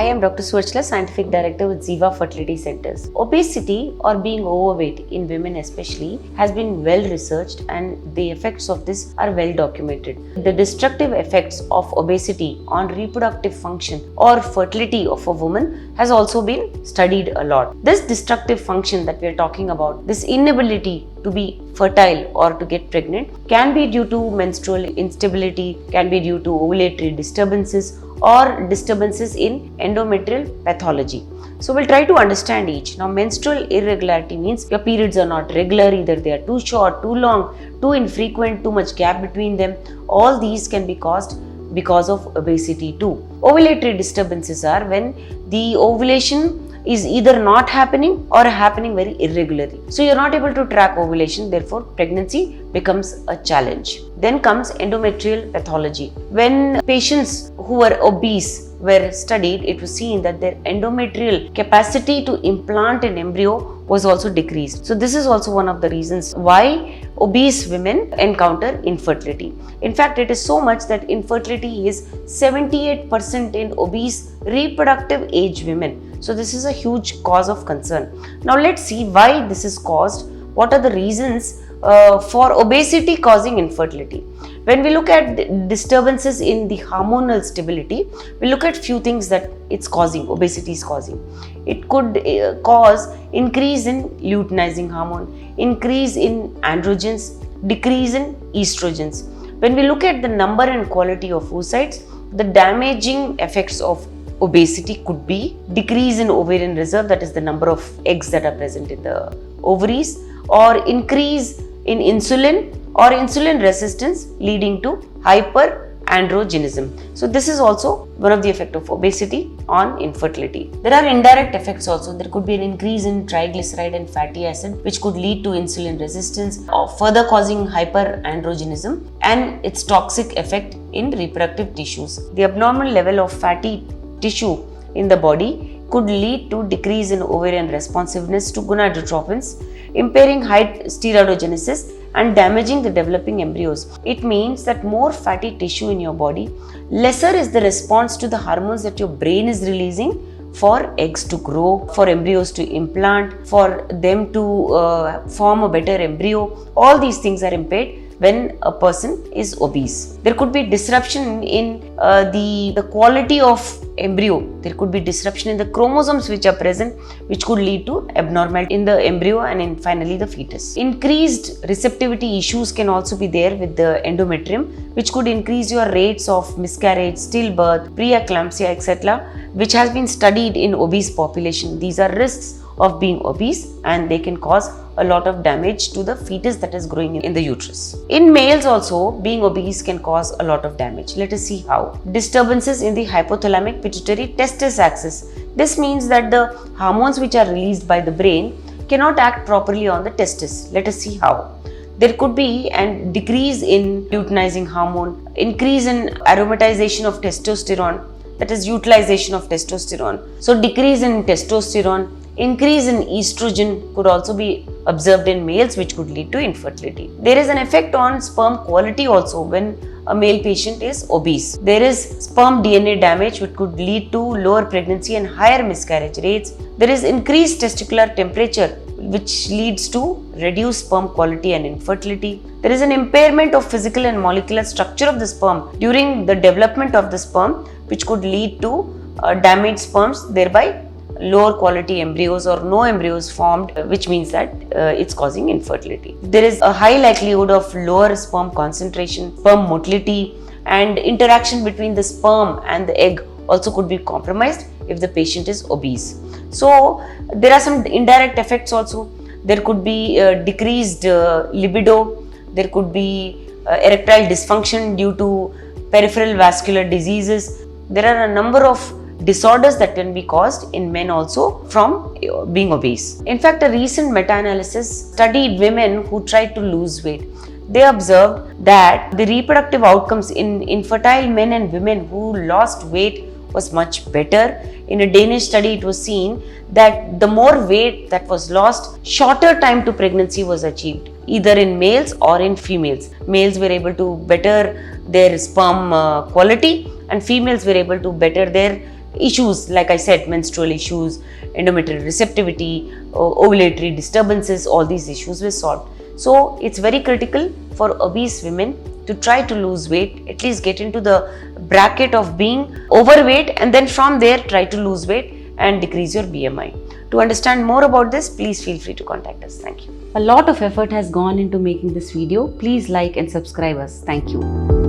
Hi, I'm Dr. Suvarchalaa, Scientific Director with Ziva Fertility Centers. Obesity or being overweight in women especially has been well researched and the effects of this are well documented. The destructive effects of obesity on reproductive function or fertility of a woman has also been studied a lot. This destructive function that we are talking about, this inability to be fertile or to get pregnant, can be due to menstrual instability, can be due to ovulatory disturbances or disturbances in endometrial pathology. So we'll try to understand each. Now, menstrual irregularity means your periods are not regular, either they are too short, too long, too infrequent, too much gap between them. All these can be caused because of obesity too. Ovulatory disturbances are when the ovulation is either not happening or happening very irregularly. So you're not able to track ovulation, therefore pregnancy becomes a challenge. Then comes endometrial pathology. When patients who were obese were studied, it was seen that their endometrial capacity to implant an embryo was also decreased. So this is also one of the reasons why obese women encounter infertility. In fact, it is so much that infertility is 78% in obese reproductive age women. So this is a huge cause of concern. Now let's see why this is caused. What are the reasons for obesity causing infertility? When we look at disturbances in the hormonal stability, we look at few things that it's causing, obesity is causing. It could cause increase in luteinizing hormone, increase in androgens, decrease in estrogens. When we look at the number and quality of oocytes, the damaging effects of obesity could be decrease in ovarian reserve, that is the number of eggs that are present in the ovaries, or increase in insulin or insulin resistance leading to hyperandrogenism. So this is also one of the effects of obesity on infertility. There are indirect effects also. There could be an increase in triglyceride and fatty acid which could lead to insulin resistance or further causing hyperandrogenism and its toxic effect in reproductive tissues. The abnormal level of fatty tissue in the body could lead to decrease in ovarian responsiveness to gonadotropins, impairing high steroidogenesis and damaging the developing embryos. It means that more fatty tissue in your body, lesser is the response to the hormones that your brain is releasing for eggs to grow, for embryos to implant, for them to form a better embryo. All these things are impaired when a person is obese. There could be disruption in the quality of embryo. There could be disruption in the chromosomes which are present, which could lead to abnormality in the embryo and in finally the fetus. Increased receptivity issues can also be there with the endometrium, which could increase your rates of miscarriage, stillbirth, preeclampsia, etc., which has been studied in obese population. These are risks of being obese and they can cause a lot of damage to the fetus that is growing in the uterus. In males also, being obese can cause a lot of damage. Let us see how. Disturbances in the hypothalamic pituitary testis axis. This means that the hormones which are released by the brain cannot act properly on the testis. Let us see how. There could be a decrease in luteinizing hormone, increase in aromatization of testosterone, that is utilization of testosterone. So decrease in testosterone, increase in estrogen could also be observed in males, which could lead to infertility. There is an effect on sperm quality also when a male patient is obese. There is sperm DNA damage which could lead to lower pregnancy and higher miscarriage rates. There is increased testicular temperature which leads to reduced sperm quality and infertility. There is an impairment of physical and molecular structure of the sperm during the development of the sperm, which could lead to damaged sperms, thereby lower quality embryos or no embryos formed, which means that it's causing infertility. There is a high likelihood of lower sperm concentration, sperm motility, and interaction between the sperm and the egg also could be compromised if the patient is obese. So there are some indirect effects also. There could be decreased libido, there could be erectile dysfunction due to peripheral vascular diseases. There are a number of disorders that can be caused in men also from being obese. In fact, a recent meta-analysis studied women who tried to lose weight. They observed that the reproductive outcomes in infertile men and women who lost weight was much better. In a Danish study, it was seen that the more weight that was lost, shorter time to pregnancy was achieved, either in males or in females. Males were able to better their sperm quality and females were able to better their issues, like I said, menstrual issues, endometrial receptivity, ovulatory disturbances, all these issues were solved. So it's very critical for obese women to try to lose weight, at least get into the bracket of being overweight, and then from there try to lose weight and decrease your BMI. To understand more about this, please feel free to contact us. Thank you. A lot of effort has gone into making this video. Please like and subscribe us. Thank you.